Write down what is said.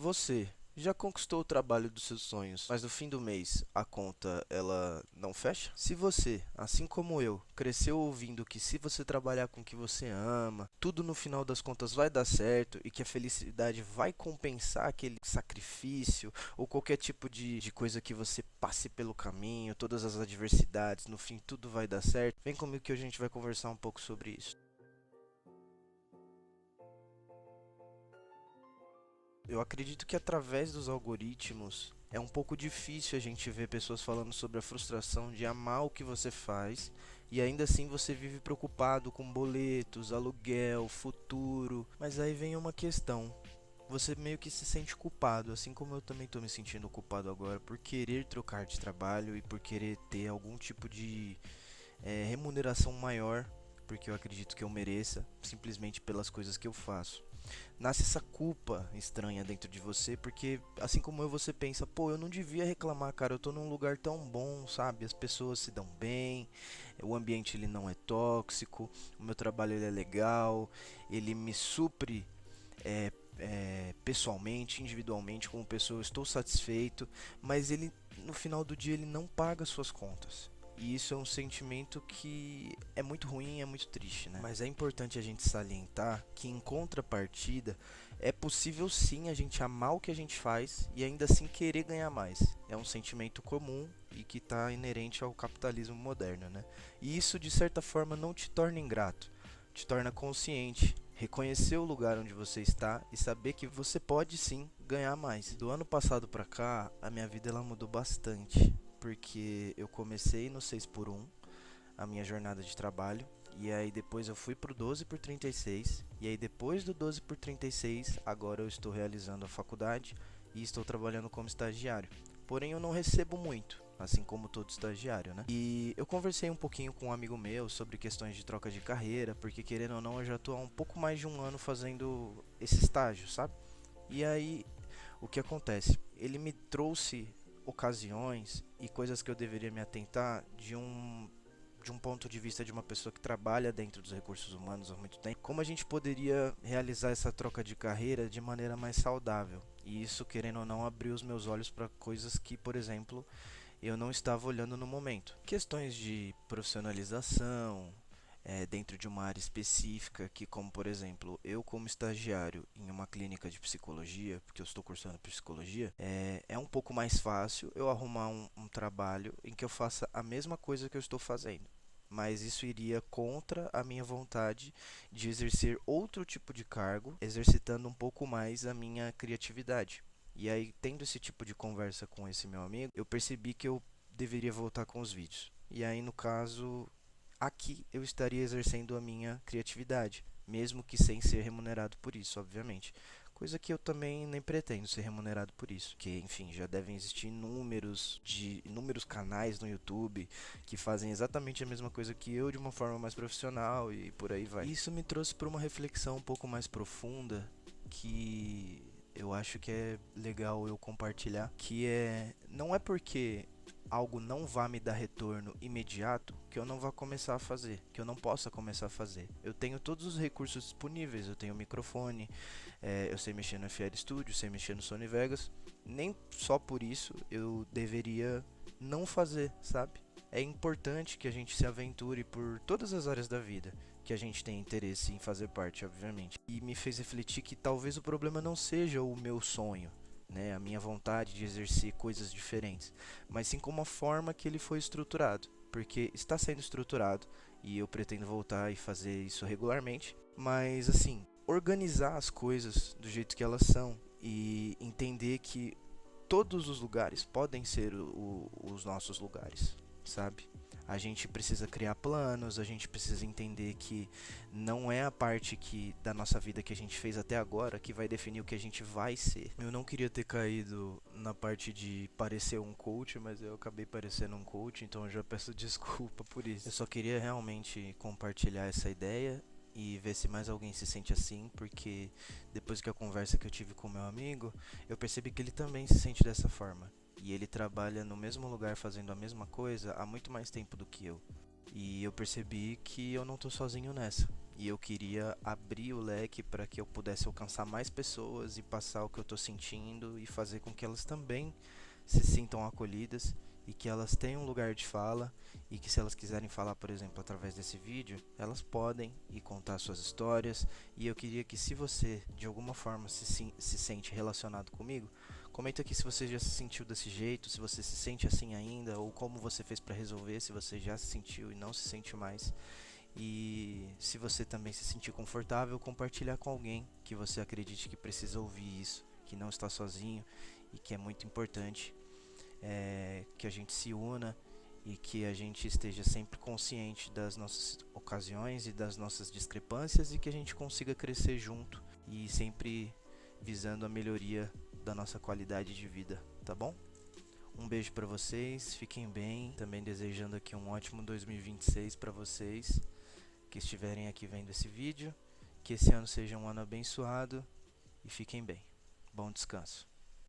Você já conquistou o trabalho dos seus sonhos, mas no fim do mês a conta ela não fecha? Se você, assim como eu, cresceu ouvindo que se você trabalhar com o que você ama, tudo no final das contas vai dar certo e que a felicidade vai compensar aquele sacrifício ou qualquer tipo de coisa que você passe pelo caminho, todas as adversidades, no fim tudo vai dar certo, vem comigo que hoje a gente vai conversar um pouco sobre isso. Eu acredito que através dos algoritmos é um pouco difícil a gente ver pessoas falando sobre a frustração de amar o que você faz e ainda assim você vive preocupado com boletos, aluguel, futuro. Mas aí vem uma questão. Você meio que se sente culpado, assim como eu também estou me sentindo culpado agora por querer trocar de trabalho e por querer ter algum tipo de remuneração maior, porque eu acredito que eu mereça, simplesmente pelas coisas que eu faço. Nasce essa culpa estranha dentro de você, porque assim como eu, você pensa, pô, eu não devia reclamar, cara, eu tô num lugar tão bom, sabe? As pessoas se dão bem, o ambiente ele não é tóxico, o meu trabalho ele é legal, ele me supre pessoalmente, individualmente, como pessoa, eu estou satisfeito, mas ele no final do dia ele não paga suas contas. E isso é um sentimento que é muito ruim, é muito triste, né? Mas é importante a gente salientar que em contrapartida é possível sim a gente amar o que a gente faz e ainda assim querer ganhar mais. É um sentimento comum e que está inerente ao capitalismo moderno, né? E isso de certa forma não te torna ingrato, te torna consciente, reconhecer o lugar onde você está e saber que você pode sim ganhar mais. Do ano passado para cá, a minha vida ela mudou bastante, porque eu comecei no 6 por um, a minha jornada de trabalho, e aí depois eu fui pro 12 por 36, e aí depois do 12 por 36, agora eu estou realizando a faculdade e estou trabalhando como estagiário. Porém eu não recebo muito, assim como todo estagiário, né? E eu conversei um pouquinho com um amigo meu sobre questões de troca de carreira, porque querendo ou não eu já estou há um pouco mais de um ano fazendo esse estágio, sabe? E aí o que acontece? Ele me trouxe ocasiões e coisas que eu deveria me atentar de um ponto de vista de uma pessoa que trabalha dentro dos recursos humanos há muito tempo, como a gente poderia realizar essa troca de carreira de maneira mais saudável. E isso, querendo ou não, abriu os meus olhos para coisas que, por exemplo, eu não estava olhando no momento. Questões de profissionalização, dentro de uma área específica, que como por exemplo, eu como estagiário em uma clínica de psicologia, porque eu estou cursando psicologia, é um pouco mais fácil eu arrumar um trabalho em que eu faça a mesma coisa que eu estou fazendo. Mas isso iria contra a minha vontade de exercer outro tipo de cargo, exercitando um pouco mais a minha criatividade. E aí, tendo esse tipo de conversa com esse meu amigo, eu percebi que eu deveria voltar com os vídeos. E aí, no caso, aqui eu estaria exercendo a minha criatividade, mesmo que sem ser remunerado por isso, obviamente. Coisa que eu também nem pretendo ser remunerado por isso, que enfim, já devem existir inúmeros canais no YouTube que fazem exatamente a mesma coisa que eu de uma forma mais profissional e por aí vai. Isso me trouxe para uma reflexão um pouco mais profunda que eu acho que é legal eu compartilhar, que não é porque algo não vá me dar retorno imediato que eu não vá começar a fazer, que eu não possa começar a fazer. Eu tenho todos os recursos disponíveis, eu tenho microfone, eu sei mexer no FL Studio, sei mexer no Sony Vegas. Nem só por isso eu deveria não fazer, sabe? É importante que a gente se aventure por todas as áreas da vida que a gente tem interesse em fazer parte, obviamente. E me fez refletir que talvez o problema não seja o meu sonho, né, a minha vontade de exercer coisas diferentes, mas sim como a forma que ele foi estruturado, porque está sendo estruturado e eu pretendo voltar e fazer isso regularmente, mas assim, organizar as coisas do jeito que elas são e entender que todos os lugares podem ser os nossos lugares, sabe? A gente precisa criar planos, a gente precisa entender que não é a parte da nossa vida que a gente fez até agora que vai definir o que a gente vai ser. Eu não queria ter caído na parte de parecer um coach, mas eu acabei parecendo um coach, então eu já peço desculpa por isso. Eu só queria realmente compartilhar essa ideia e ver se mais alguém se sente assim, porque depois que a conversa que eu tive com meu amigo, eu percebi que ele também se sente dessa forma. E ele trabalha no mesmo lugar fazendo a mesma coisa há muito mais tempo do que eu. E eu percebi que eu não tô sozinho nessa. e eu queria abrir o leque para que eu pudesse alcançar mais pessoas e passar o que eu estou sentindo e fazer com que elas também se sintam acolhidas e que elas tenham um lugar de fala, e que se elas quiserem falar, por exemplo, através desse vídeo, elas podem e contar suas histórias. E eu queria que, se você de alguma forma se sente relacionado comigo, comenta aqui se você já se sentiu desse jeito, se você se sente assim ainda, ou como você fez para resolver, se você já se sentiu e não se sente mais. E se você também se sentir confortável, compartilhar com alguém que você acredite que precisa ouvir isso, que não está sozinho e que é muito importante, que a gente se una e que a gente esteja sempre consciente das nossas ocasiões e das nossas discrepâncias, e que a gente consiga crescer junto e sempre visando a melhoria da nossa qualidade de vida, tá bom? Um beijo para vocês, fiquem bem, também desejando aqui um ótimo 2026 para vocês que estiverem aqui vendo esse vídeo, que esse ano seja um ano abençoado, e fiquem bem. Bom descanso.